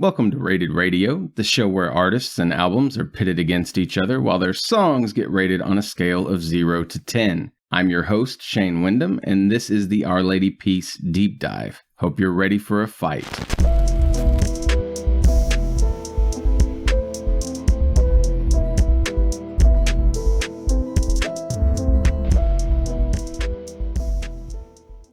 Welcome to Rated Radio, the show where artists and albums are pitted against each other while their songs get rated on a scale of 0 to 10. I'm your host, Shane Wyndham, and this is the Our Lady Peace Deep Dive. Hope you're ready for a fight.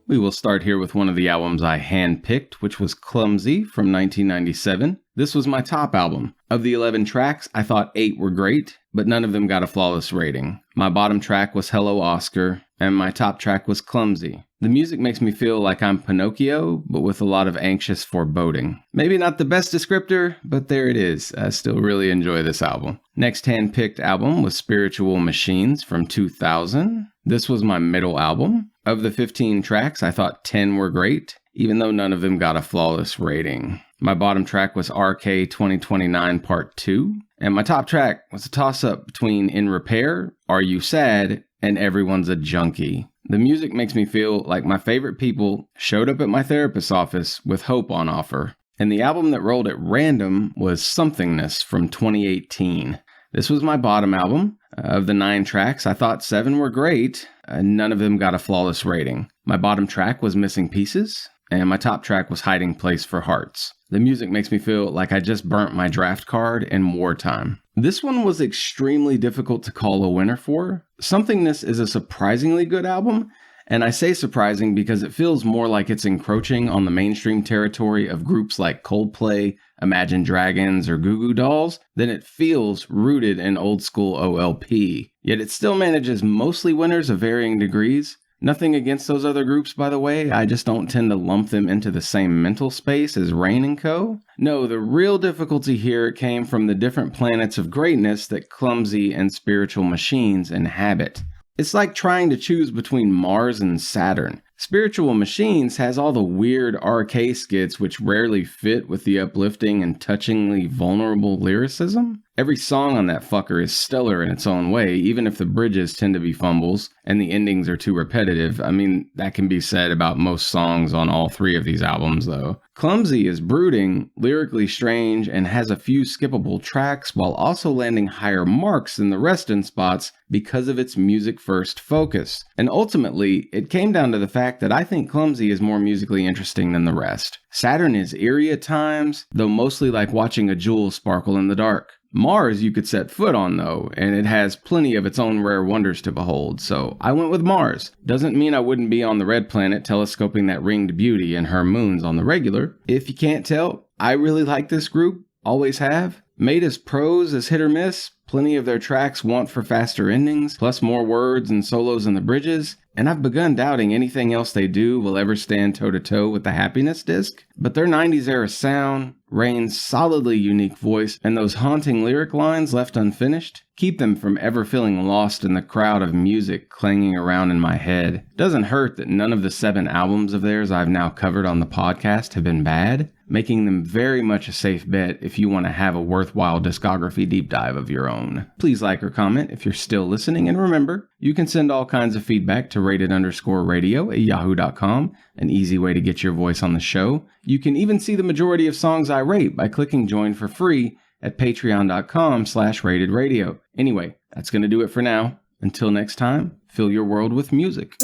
We will start here with one of the albums I handpicked, which was Clumsy from 1997. This was my top album. Of the 11 tracks, I thought 8 were great, but none of them got a flawless rating. My bottom track was Hello Oscar, and my top track was Clumsy. The music makes me feel like I'm Pinocchio, but with a lot of anxious foreboding. Maybe not the best descriptor, but there it is. I still really enjoy this album. Next handpicked album was Spiritual Machines from 2000. This was my middle album. Of the 15 tracks, I thought 10 were great, even though none of them got a flawless rating. My bottom track was RK 2029 Part 2, and my top track was a toss-up between In Repair, Are You Sad, and Everyone's a Junkie. The music makes me feel like my favorite people showed up at my therapist's office with hope on offer. And the album that rolled at random was Somethingness from 2018. This was my bottom album. Of the 9 tracks, I thought 7 were great. None of them got a flawless rating. My bottom track was Missing Pieces, and my top track was Hiding Place for Hearts. The music makes me feel like I just burnt my draft card in wartime. This one was extremely difficult to call a winner for. Somethingness is a surprisingly good album, and I say surprising because it feels more like it's encroaching on the mainstream territory of groups like Coldplay, Imagine Dragons, or Goo Goo Dolls than it feels rooted in old school OLP. Yet it still manages mostly winners of varying degrees. Nothing against those other groups, by the way, I just don't tend to lump them into the same mental space as Rain & Co. No, the real difficulty here came from the different planets of greatness that Clumsy and Spiritual Machines inhabit. It's like trying to choose between Mars and Saturn. Spiritual Machines has all the weird RK skits which rarely fit with the uplifting and touchingly vulnerable lyricism. Every song on that fucker is stellar in its own way, even if the bridges tend to be fumbles and the endings are too repetitive. I mean, that can be said about most songs on all 3 of these albums, though. Clumsy is brooding, lyrically strange, and has a few skippable tracks while also landing higher marks than the rest in spots because of its music-first focus. And ultimately, it came down to the fact that I think Clumsy is more musically interesting than the rest. Saturn is eerie at times, though mostly like watching a jewel sparkle in the dark. Mars you could set foot on though, and it has plenty of its own rare wonders to behold, so I went with Mars. Doesn't mean I wouldn't be on the red planet telescoping that ringed beauty and her moons on the regular. If you can't tell, I really like this group, always have. Made as prose as hit or miss, plenty of their tracks want for faster endings, plus more words and solos in the bridges, and I've begun doubting anything else they do will ever stand toe-to-toe with the Happiness disc. But their 90s era sound, Rain's solidly unique voice, and those haunting lyric lines left unfinished keep them from ever feeling lost in the crowd of music clanging around in my head. Doesn't hurt that none of the 7 albums of theirs I've now covered on the podcast have been bad, making them very much a safe bet if you want to have a worthwhile discography deep dive of your own. Please like or comment if you're still listening, and remember, you can send all kinds of feedback to rated_radio@yahoo.com, an easy way to get your voice on the show. You can even see the majority of songs I rate by clicking join for free at patreon.com/ratedradio. Anyway, that's going to do it for now. Until next time, fill your world with music.